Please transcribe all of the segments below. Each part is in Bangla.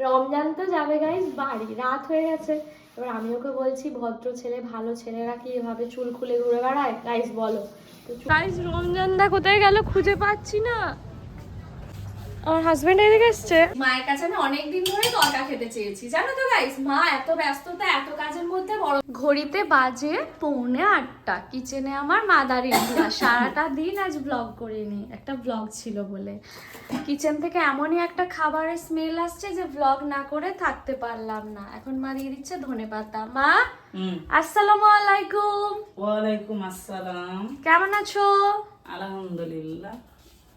রমজান তো যাবে গাইস বাড়ি, রাত হয়ে গেছে। এবার আমি ওকে বলছি ভদ্র ছেলে ভালো ছেলেরা কি এভাবে চুল খুলে ঘুরে বেড়ায়? গাইস বলো গাইস, রমজানদা কোথায় গেল খুঁজে পাচ্ছি না। আমার হাজবেন্ড এদিকে এসছে। মায়ের কাছে আমি অনেকদিন ধরে তরকা খেতে চেয়েছি, জানো তো গাইস। মা এত ব্যস্ততা, এত কাজের মধ্যে বড় ঘড়িতে বাজে 7:45, কিচেনে আমার মাদার ইন্ডিয়া। সারাটা দিন আজ ব্লগ করিনি, একটা ব্লগ ছিল বলে। কিচেন থেকে এমনই একটা খাবারের স্মেল আসছে যে ব্লগ না করে থাকতে পারলাম না। এখন মা দিয়ে দিচ্ছে ধনেপাতা। মা আসসালামু আলাইকুম। ওয়ালাইকুম আসসালাম। কেমন আছো? আলহামদুলিল্লাহ,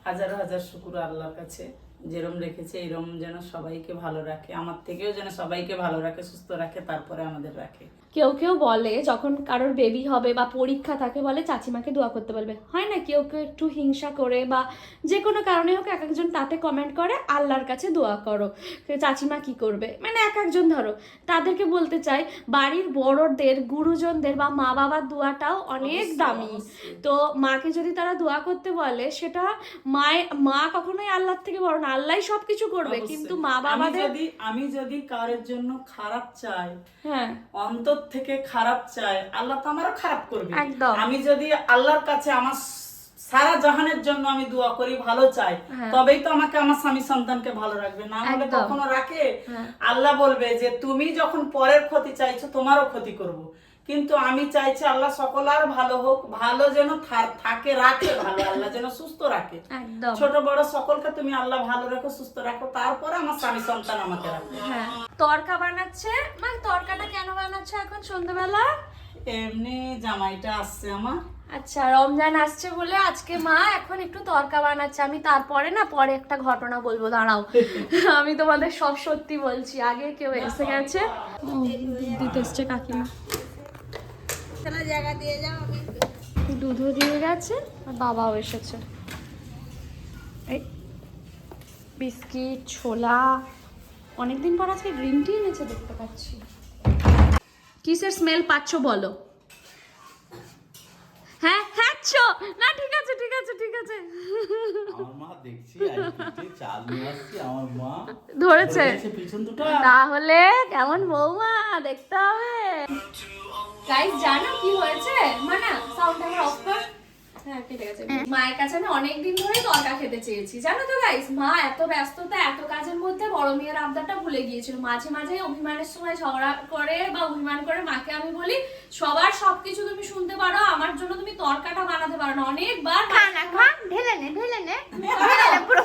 হাজার হাজার শুকর আল্লাহর কাছে। যেরম রেখেছে এরম যেন সবাইকে ভালো রাখে, আমার থেকেও যেন সবাইকে ভালো রাখে, সুস্থ রাখে, তারপরে আমাদের রাখে। কেউ কেউ বলে যখন কারোর বেবি হবে বা পরীক্ষা থাকে বলে চাচিমাকে দোয়া করতে বলবে, হয় না? কেউ কেউ একটু হিংসা করে বা যে কোনো কারণে হোক এক একজন তাতে কমেন্ট করে আল্লাহর কাছে দোয়া করো। চাচিমা কি করবে, মানে এক একজন ধরো। তাদেরকে বলতে চাই বাড়ির বড়দের, গুরুজনদের বা মা বাবার দোয়াটাও অনেক দামি। তো মাকে যদি তারা দোয়া করতে বলে, সেটা মা কখনোই আল্লাহর থেকে বড় না, আল্লাহই সবকিছু করবে। কিন্তু মা বাবাদের আমি যদি কারোর জন্য খারাপ চাই, হ্যাঁ অন্তর থেকে খারাপ চাই, আল্লাহ তো আমারও খারাপ করবে। একদম। আমি যদি আল্লাহর কাছে আমার সারা জাহানের জন্য আমি দোয়া করি, ভালো চাই, তবেই তো আমাকে আমার স্বামী সন্তানকে ভালো রাখবে। না হলে কখনো রাখে? আল্লাহ বলবে যে তুমি যখন পরের ক্ষতি চাইছো তোমারও ক্ষতি করব। কিন্তু আমি চাইছি আল্লাহ সকলার ভালো হোক, ভালো যেন থাকে, রাখে ভালো, আল্লাহ যেন সুস্থ রাখে। ছোট বড় সকলকে তুমি আল্লাহ ভালো রাখো, সুস্থ রাখো, তারপরে আমার স্বামী সন্তান আমাকে রাখবে। তরকা বানাচ্ছে। মানে তরকাটা কেন বানাচ্ছে এখন সন্ধ্যাবেলা? এমনি জামাইটা আসছে আমার। আচ্ছা, রমজান আসছে বলে আজকে মা এখন একটু তরকা বানাচ্ছে। আমি তারপরে না পরে একটা ঘটনা বলবো, দাঁড়াও। আমি তোমাদের সব সত্যি বলছি। আগে কেউ এসে গেছে, দিতে এসছে কাকিমা, জায়গা দিয়ে যাও। দুধও দিয়ে গেছে আর বাবাও এসেছে। এই বিস্কিট, ছোলা, অনেকদিন পর আজকে গ্রিন টি এনেছে দেখতে পাচ্ছি। কিসের স্মেল পাচ্ছ বলো? হ্যাঁ হ্যাঁ না, ঠিক আছে ঠিক আছে ঠিক আছে। আমার মা দেখছি আজকে চাল নিয়ে আসছে, আমার মা ধরেছে পিছন দুটো। তাহলে কেমন বৌমা দেখতে হবে। গাইস জানো কি হয়েছে? মানে সাউন্ডটা আমার অফ কর। হ্যাঁ ঠিক আছে। মায়ের কাছে আমি অনেকদিন ধরে তরকা খেতে চেয়েছি, জানো তো গাইস। মা এত ব্যস্ততা, এত কাজের মধ্যে বড় মেয়ের আবদারটা ভুলে গিয়েছিল। মাঝে মাঝে অভিমানের সময় ঝগড়া করে বা অভিমান করে মাকে আমি বলি সবার সবকিছু তুমি শুনতে পারো, আমার জন্য তুমি তরকাটা বানাতে পারো না। অনেকবার খানা খা, ঢেলে নে পুরো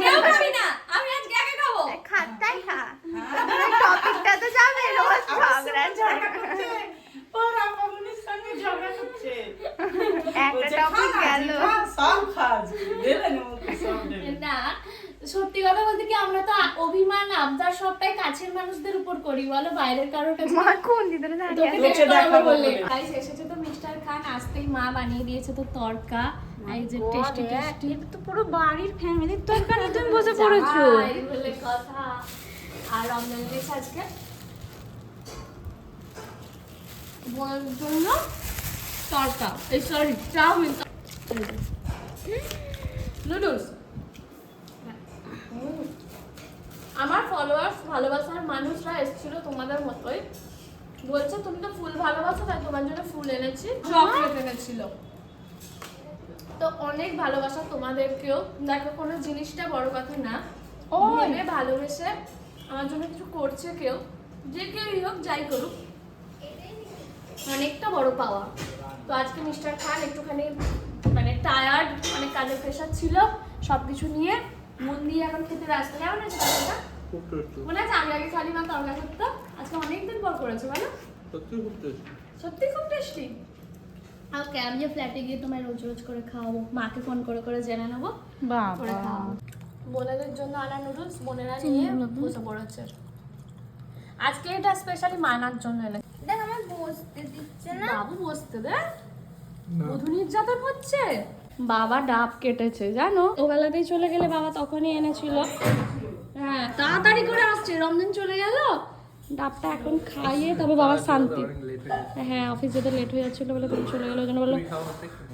কেউ খাবি না, আমি আজকে একা খাবো। খাতাই খা, টপিকটা তো যাবে রোজ ঝগড়া করছে, ওর আপামনির সঙ্গে ঝগড়া করছে। একটা টপিক গেল। সব খাজ দিলে না, সত্যি কথা বলতে কি আমরা তো অভিমান আবদার সবটাই কাছের মানুষদের উপর করি, বলো বাইরের কারোর কাছে। মা কোন দিদরে না তোকে দেখতে হবে বলে। গাইস এসেছে তো মিস্টার খান, আসতেই মা বানিয়ে দিয়েছে তো তরকা। এই যে টেস্টি টেস্টি, তো পুরো বাড়ির ফ্যামিলির তরকা নিয়ে তুমি বসে পড়েছো। এই বলে কথা। আর রমজান গেছে আজকে বোনের জন্য তরকা, এই সরি চাউমিন, নুডলস। আমার ফলোয়ার্স, ভালোবাসার মানুষরা এসেছিল তোমাদের মতোই, বলছে তুমি তো ফুল ভালোবাসো তাই তোমার জন্য ফুল এনেছি, চকলেট এনেছিল। তো অনেক ভালোবাসা তোমাদেরকেও। দেখো কোনো জিনিসটা বড় কথা না, ভেবে ভালোবেসে আমার জন্য কিছু করছে কেউ, যে কেউই হোক যাই করুক, অনেকটা বড় পাওয়া। তো আজকে মিস্টার খান একটুখানি মানে টায়ার্ড, অনেক কাজের প্রেশার ছিল, সবকিছু নিয়ে মন দিয়ে এখন খেতে ব্যস্ত। কেমন আছে তরকাটা? মনে আছে আমি আগে খালি মা তরকা করতো, আজকে অনেকদিন পর করেছে বলো। সত্যি খুব টেস্টি। ওকে, আমি যে ফ্ল্যাটে গিয়ে তোমায় রোজ রোজ করে খাওয়াবো, মাকে ফোন করে করে জেনে নেবো, করে খাওয়াবো। বোনেদের জন্য আনা নুডলস বোনেরা নিয়ে বসে পড়েছে। আজকে এটা স্পেশালি মানার জন্য এনে। দেখ আমার বসতে দিচ্ছে না। বাবু বসতে দে, বধূ নির্যাতন হচ্ছে। বাবা ডাব কেটেছে জানো, ওবেলাতেই চলে গেলে বাবা তখনই এনেছিল। হ্যাঁ তাড়াতাড়ি করে আসছে, রমজান চলে গেল, ডাবটা এখন খাইয়ে তবে বাবার শান্তি। হ্যাঁ অফিস যেতে লেট হয়ে যাচ্ছিল বলে তুমি চলে গেলো, ওই জন্য বললো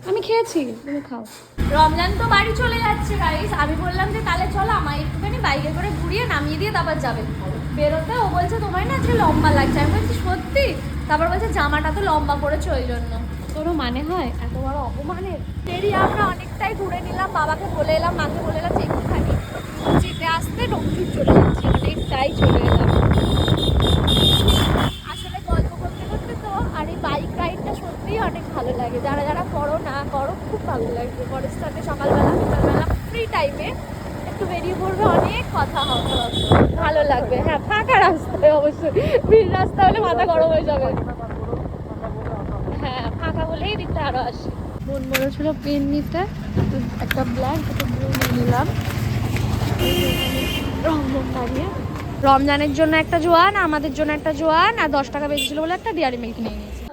আমি খেয়েছি তুমি খাও। রমজান তো বাড়ি চলে যাচ্ছে গাইস, আমি বললাম যে তাহলে চলো আমায় একটুখানি বাইকে করে ঘুরিয়ে নামিয়ে দিয়ে তারপর যাবে। বেরোতে, ও বলছে তোমার না আজকে লম্বা লাগছে। আমি বলছি সত্যি? তারপর বলছে জামাটা তো লম্বা পড়েছে ওই জন্য। তোরও মানে হয় এত বড় অপমানের? দেরি আমরা অনেকটাই ঘুরে নিলাম, বাবাকে বলে এলাম, মাকে বলে এলাম যে একটুখানি যেতে আসতে রংপুর চলে যাচ্ছি, অনেকটাই চলে এলাম। আসলে গল্প করতে করতে তো, আর এই বাইক রাইডটা সত্যিই অনেক ভালো লাগে। যারা যারা করো না করো, খুব ভালো লাগবে। পরের সাথে সকালবেলা বিকালবেলা ফ্রি টাইমে একটু বেরিয়ে পড়বে, অনেক কথা হবে, ভালো লাগবে। হ্যাঁ, ফাঁকা রাস্তায় অবশ্যই, ভিড় রাস্তা হলে মাথা গরম হয়ে যাবে। হ্যাঁ, ফাঁকা বলেই দিকটা আরো আসে। মন বলেছিল পেন নিতে, তো একটা ব্ল্যাক একটা ব্লু নিয়ে নিলাম। রমজান দাঁড়িয়ে, রমজানের জন্য একটা জোয়ান, আমাদের জন্য একটা জোয়ান, আর 10 টাকা বেঁচেছিল বলে একটা ডিয়ারি মিল্ক নিয়ে নিয়েছি।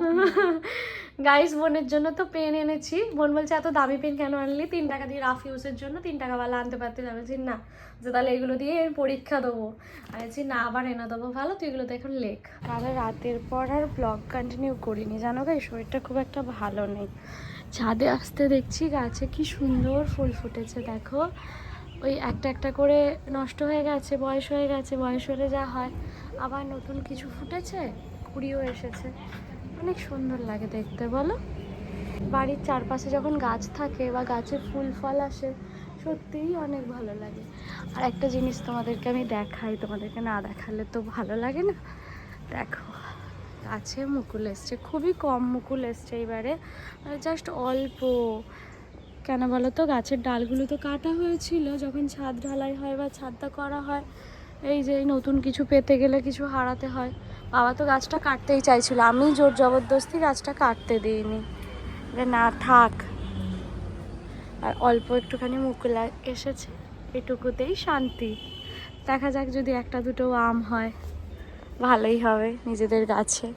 গাইস, বোনের জন্য তো পেন এনেছি। বোন বলছে এত দামি পেন কেন আনলি, 3 টাকা দিয়ে রাফ ইউজের জন্য 3 টাকাওয়ালা আনতে পারতে। বলছি না, যে তাহলে এগুলো দিয়ে আমি পরীক্ষা দেবো। আমি বলছি না, আবার এনে দেবো, ভালো তুই এগুলোতে এখন লেখ। তাহলে রাতের পর আর ব্লগ কন্টিনিউ করিনি, জানো গাই, শরীরটা খুব একটা ভালো নেই। ছাদে আসতে দেখছি গাছে কি সুন্দর ফুল ফুটেছে, দেখো। ওই একটা একটা করে নষ্ট হয়ে গেছে, বয়স হয়ে গেছে, বয়স হলে যা হয়। আবার নতুন কিছু ফুটেছে, কুড়িও এসেছে, অনেক সুন্দর লাগে দেখতে, বলো। বাড়ির চারপাশে যখন গাছ থাকে বা গাছে ফুল ফল আসে, সত্যিই অনেক ভালো লাগে। আর একটা জিনিস তোমাদেরকে আমি দেখাই, তোমাদেরকে না দেখালে তো ভালো লাগে না। দেখো, গাছে মুকুল এসছে, খুবই কম মুকুল এসছে এবারে, জাস্ট অল্প। কেন বলো তো, গাছের ডালগুলো তো কাটা হয়েছিল যখন ছাদ ঢালাই হয় বা ছাদটা করা হয়। এই যে নতুন কিছু পেতে গেলে কিছু হারাতে হয়। বাবা তো গাছটা কাটতেই চাইছিল, আমি জোর জবরদস্তি গাছটা কাটতে দিইনি, না থাক। আর অল্প একটুখানি মুকুল এসেছে, এটুকুতেই শান্তি। দেখা যাক, যদি একটা দুটো আম হয় ভালোই হবে নিজেদের গাছে।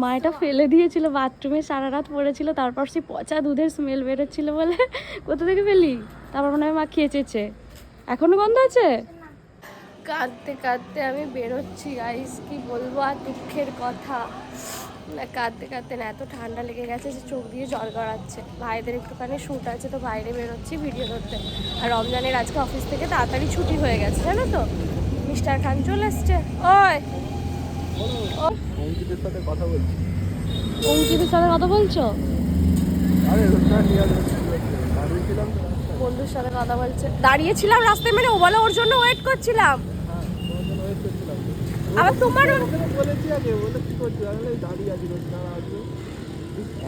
মা এটা ফেলে দিয়েছিল বাথরুমে, সারা রাত পড়েছিল, তারপর সে পচা দুধের স্মেল বেরোচ্ছিল বলে কোথা থেকে ফেলি, তারপর মনে হয় মা খেয়েছে। এখনো গন্ধ আছে। কাঁদতে কাঁদতে আমি বেরোচ্ছি গাইস, কি বলবো আর দুঃখের কথা। কাঁদতে কাঁদতে না, এত ঠান্ডা লেগে গেছে যে চোখ দিয়ে জল গড়াচ্ছে। ভাইদের একটুখানি শ্যুট আছে, তো বাইরে বেরোচ্ছি ভিডিও করতে। আর রমজানের আজকে অফিস থেকে তাড়াতাড়ি ছুটি হয়ে গেছে, জানো তো। মিস্টার খান চলে এসছে। ওই অঙ্কিতের সাথে কথা বলছি। অঙ্কিতের সাথে কথা বলছো? বন্ধুর সাথে কথা বলছে। দাঁড়িয়েছিলাম রাস্তায়, মানে ও বলে ওর জন্য ওয়েট করছিলাম। আবার তোমার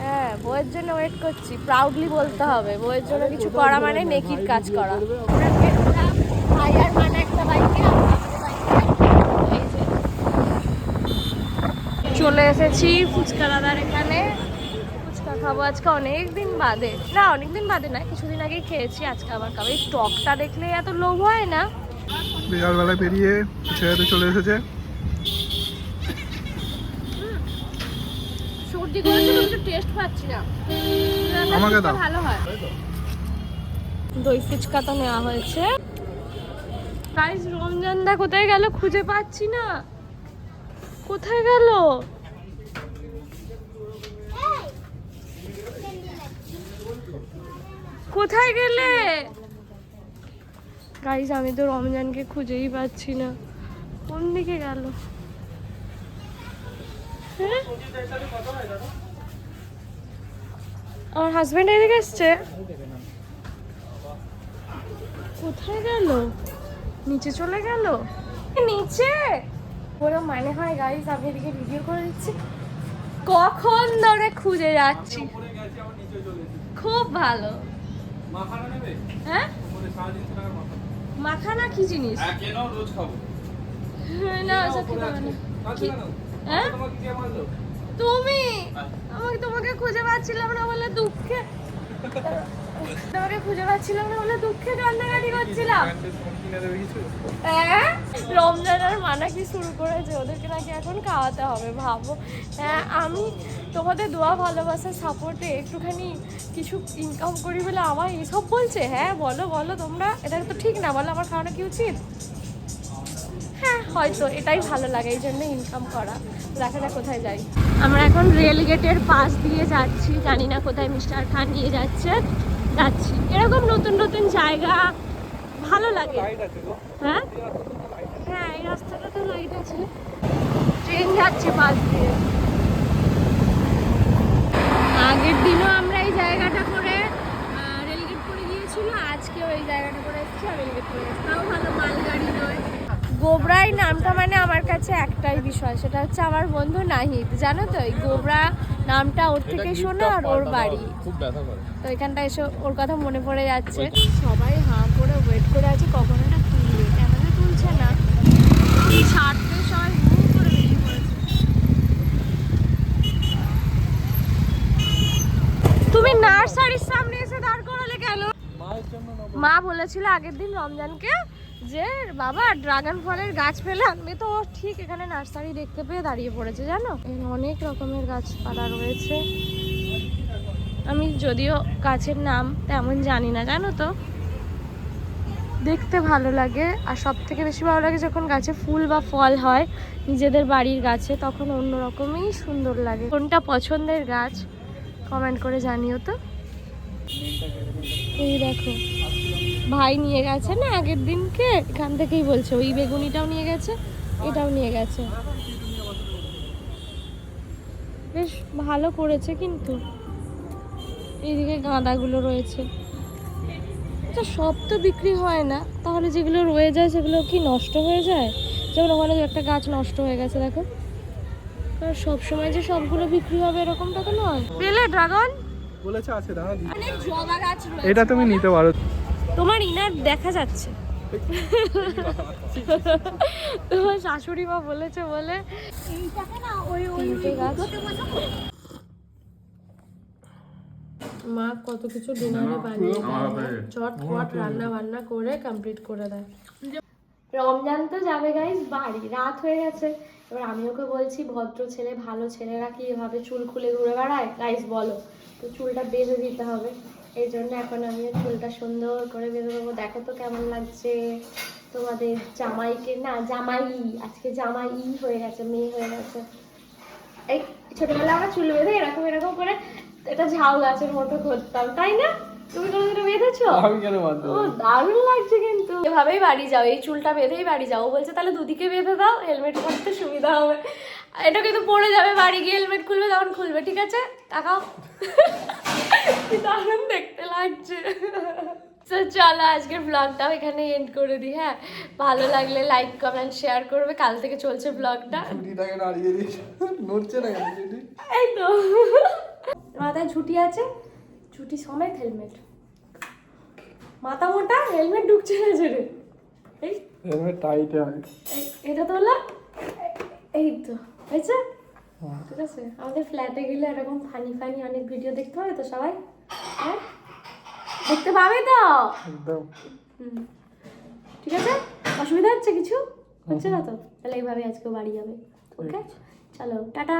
হ্যাঁ, বউয়ের জন্য ওয়েট করছি। প্রাউডলি বলতে হবে, বউয়ের জন্য কিছু করা মানে নেকির কাজ করা। ভাই আর মানে একটা বাইকে চলে এসেছি ফুচকা দাদার এখানে। ফুচকা খাবো আজকে অনেক দিন বাদে, না অনেক দিন বাদে না, কিছুদিন আগেই খেয়েছি, আজকে আবার খাবো। এই টকটা দেখলে এত লোভ হয় না। বিকালবেলা পেরিয়ে ফুচকা চলে এসেছে। সর্দি করেছে, কিন্তু টেস্ট পাচ্ছি না। আমাকে দাও। ভালো হয়। দই ফুচকা তো নেওয়া হয়েছে। গাইস, রমজানদা কোথায় গেল খুঁজে পাচ্ছি না, কোথায় গেল? কোথায় গেলে গাইস? আমি তো রমজানকে খুঁজেই পাচ্ছি না, কোন দিকে গেল? হ্যাঁ, আমার হাজবেন্ড এদিকে এসছে, কোথায় গেল? নিচে চলে গেল? নিচে পুরো মানে হয় গাইস, আমি এদিকে ভিডিও করে দিচ্ছি, কখন ধরে খুঁজে যাচ্ছি। খুব ভালো। হ্যাঁ, মাখানা কি জিনিস? না ওসব খেতে হবে না। হ্যাঁ, তুমি আমাকে, তোমাকে খুঁজে পাচ্ছিলাম না বলে দুঃখে, তোমাকে খুঁজে পাচ্ছিলাম না বলে দুঃখে কান্নাকাটি করছিলাম। হ্যাঁ, রমজান আর মানা কি শুরু করেছে, ওদেরকে নাকি এখন খাওয়াতে হবে, ভাবো। হ্যাঁ, আমি তোমাদের দোয়া ভালোবাসা সাপোর্টে একটুখানি কিছু ইনকাম করি বলে আমার এইসব বলছে। হ্যাঁ বলো বলো তোমরা, এটা তো ঠিক না, বলো আমার খাওয়ানো কি উচিত? হ্যাঁ, হয়তো এটাই ভালো লাগে, এই জন্য ইনকাম করা। দেখা যাক কোথায় যাই। আমরা এখন রেল গেটের পাশ দিয়ে যাচ্ছি, জানি না কোথায় মিস্টার খান নিয়ে যাচ্ছে। যাচ্ছি এরকম নতুন নতুন জায়গা, ভালো লাগে। হ্যাঁ হ্যাঁ, এই রাস্তাটাতে লাইট আছে, ট্রেন যাচ্ছে পাশ দিয়ে। আগের দিনও আমরা এই জায়গাটা করে রেলগেট করে গিয়েছিল, আজকেও এই জায়গাটা করে এসেছি আর রেলগেট করে এসেছি। তাও ভালো, মালগাড়ি নয়। গোবরাই নামটা মানে আমার কাছে একটাই বিষয়, সেটা হচ্ছে আমার বন্ধু নাহিদ, জানো তো? এই গোবরা নামটা ওর থেকে শোনা আর ওর বাড়ি, খুব ব্যথা করে। তো এখানটা এসে ওর কথা মনে পড়ে যাচ্ছে। সবাই হাঁ করে ওয়েট করে আছে কখন এটা তুলবে, ক্যামেরা তুলছে না, ছাড়তে সবাই হু করে বেরিয়ে পড়েছে। তুমি নার্সারির সামনে এসে দাঁড় করালে কেন? মা বলেছিল আগের দিন রমজানকে যে বাবা ড্রাগন ফলের গাছ ফেলে আনবে, তো ও ঠিক এখানে নার্সারি দেখতে পেয়ে দাঁড়িয়ে পড়েছে, জানো? অনেক রকমের গাছপালা রয়েছে, আমি যদিও গাছের নাম তেমন জানি না, জানো তো? দেখতে ভালো লাগে, আর সব থেকে বেশি ভালো লাগে যখন গাছে ফুল বা ফল হয় নিজেদের বাড়ির গাছে, তখন অন্যরকমই সুন্দর লাগে। কোনটা পছন্দের গাছ কমেন্ট করে জানিও তো। এই দেখো ভাই নিয়ে গেছে না আগের দিনকে, এখান থেকেই বলছে ওই বেগুনিটাও নিয়ে গেছে, এটাও নিয়ে গেছে। বেশ ভালো করেছে, কিন্তু এইদিকে গাঁদাগুলো রয়েছে। আচ্ছা, সব তো বিক্রি হয় না, তাহলে যেগুলো রয়ে যায় সেগুলো কি নষ্ট হয়ে যায়? যেমন ওখানে একটা গাছ নষ্ট হয়ে গেছে দেখো, কারণ সবসময় যে সবগুলো বিক্রি হবে এরকমটা তো নয়। পেলে ড্রাগন বলেছে আছে, দাঁড়া দিই। অনেক জবা গাছ রয়েছে। এটা তুমি নিতে পারো। তোমার ইনার দেখা যাচ্ছে। তোমার শাশুড়ি মা বলেছে বলে এইটাকে না ওই ওই তিনটে গাছ। দুটোতে বসাবো। মা কত কিছু ডিনারে বানিয়ে দেয়, চটপট রান্না বান্না করে কমপ্লিট করে দেয়। রমজান তো যাবে গাইস বাড়ি, রাত হয়ে গেছে। এবার আমি ওকে বলছি ভদ্র ছেলে ভালো ছেলেরা কি এভাবে চুল খুলে ঘুরে বেড়ায় গাইস বলো, তো চুলটা বেঁধে দিতে হবে। এই জন্য এখন আমি চুলটা সুন্দর করে বেঁধে দেবো। দেখো তো কেমন লাগছে তোমাদের জামাইকে, না জামাই, আজকে জামাই হয়ে গেছে, মেয়ে হয়ে গেছে। এই ছোটবেলায় আমরা চুল বেঁধে এরকম এরকম করে এটা ঝাউ গাছের মতো করতাম, তাই না? তুমি কোনোদিনও বেঁধেছো? আমি কেন বাঁধবো? ও দারুণ লাগছে কিন্তু। এভাবেই বাড়ি যাও, এই চুলটা বেঁধেই বাড়ি যাও। ও বলছে তাহলে দুদিকে বেঁধে দাও, হেলমেট পরতে সুবিধা হবে। এটা কিন্তু পড়ে যাবে, বাড়ি গিয়ে হেলমেট খুলবে তখন খুলবে, ঠিক আছে? তাকাও, কি দারুণ দেখতে লাগছে। তো চলো আজকের ব্লগটাও এখানে এন্ড করে দিই। হ্যাঁ, ভালো লাগলে লাইক কমেন্ট শেয়ার করবে। কাল থেকে চলছে ব্লগটা। ছুটিটাকে নাড়িয়ে দিস, নড়ছে না কেন ছুটি? এই তো মাথায় ছুটি আছে, ছুটি সমেত হেলমেট, মাথা মোটা, হেলমেট ঢুকছে না জোরে। এই হেলমেট টাইটে হয়। এটা তো হলো, এই তো হয়েছে, ঠিক আছে? আমাদের ফ্ল্যাটে গেলে এরকম ফানি ফানি অনেক ভিডিও দেখতে হবে তো সবাই, হ্যাঁ দেখতে পাবে তো একদম। ঠিক আছে? অসুবিধা হচ্ছে কিছু? হচ্ছে না তো? তাহলে এইভাবে আজকে বাড়ি যাবে। ওকে, চলো টাটা।